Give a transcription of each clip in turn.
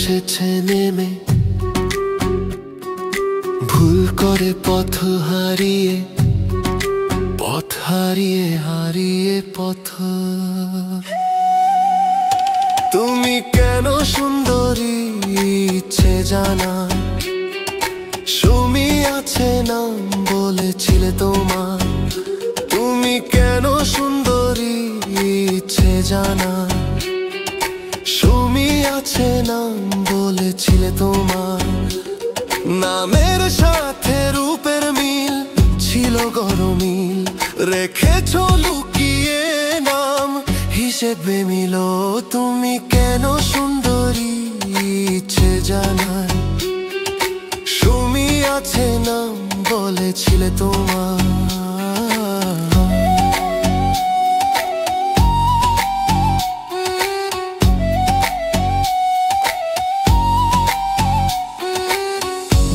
এসেছে নেমে, ভুল করে পথ হারিয়ে, পথ হারিয়ে হারিয়ে পথ। তুমি কেন সুন্দরী ইচ্ছে জানা, সুমি আছে নাম বলেছিলে তোমার। তুমি কেন সুন্দরী ইচ্ছে জানা, সুমি আছে নাম বলেছিলে তোমার। নামের সাথে রূপের মিল ছিল গরমিল, রেখেছ লুকিয়ে নাম হিসেবে মিল। তুমি কেন সুন্দরী ইচ্ছে জানা, সুমি আছে নাম বলেছিলে তোমার।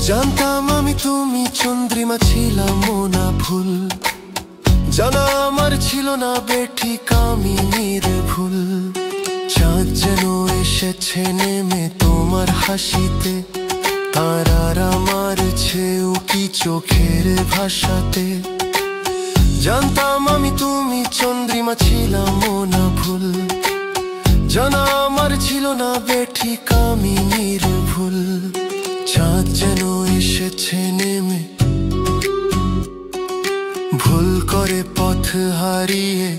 জানতাম আমি তুমি চন্দ্রিমা ছিলাম না ভুল, জানা আমার ছিল না বেঠিক আমি নির্ভুল। চাঁদ যেন এসেছে নেমে তোমার হাসিতে, তারারা মারছে উকি চোখের ভাষাতে। জানতাম আমি তুমি চন্দ্রিমা ছিলাম না ভুল, জানা আমার ছিল না বেঠিক আমি নির্ভুল। চাঁদ যেন এসেছে নেমে, ভুল করে পথ হারিয়ে,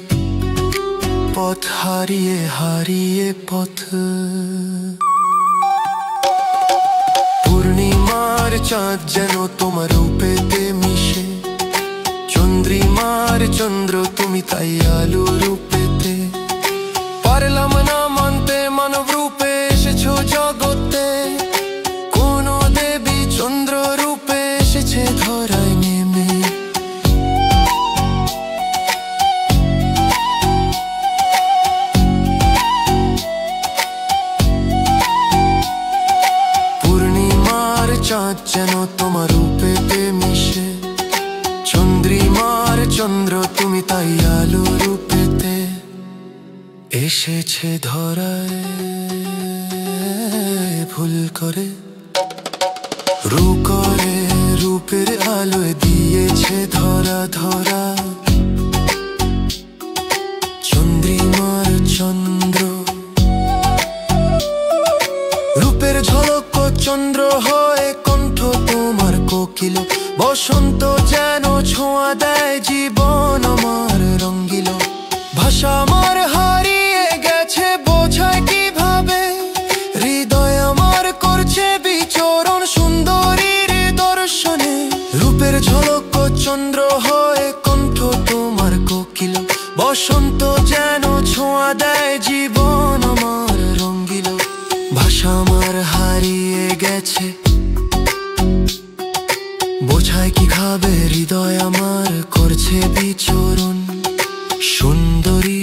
পথ হারিয়ে হারিয়ে পথ। পূর্ণিমার চাঁদ যেন তোমার রূপেতে মিশে, চন্দ্রিমার চন্দ্র তুমি তাই আলো রূপেতে। পারলাম না মানতে মানব রূপে এসেছো জগতে, কোন দেবী চন্দ্র রূপে এসেছে ধরায় নেমে। পূর্ণিমার চাঁদ যেন তোমার রূপেতে মিশে, চন্দ্রিমার চন্দ্র তুমি তাই আলো রূপেতে এসেছে ধরায়। ভুল করে রূ করে রূপের আলোয় দিয়েছে ধরা ধরা। চন্দ্রিমার চন্দ্র রূপের ঝলক চন্দ্র হয়ে কণ্ঠ তোমার কোকিল। বসন্ত যেন ছোঁয়া দেয় জীবন আমার রঙ্গিল। ভাষা আমার হারিয়ে গেছে বোঝায় কিভাবে, হৃদয় আমার করছে বিচরণ সুন্দরীর দর্শনে। রূপের ঝলক চন্দ্র হয়ে কণ্ঠ তোমার কোকিল। বসন্ত যেন ছোঁয়া দেয় জীবন আমার রঙ্গিল। ভাষা আমার হারিয়ে গেছে বোঝায় কি খাবে, হৃদয় আমার করছে বিচরণ সুন্দরী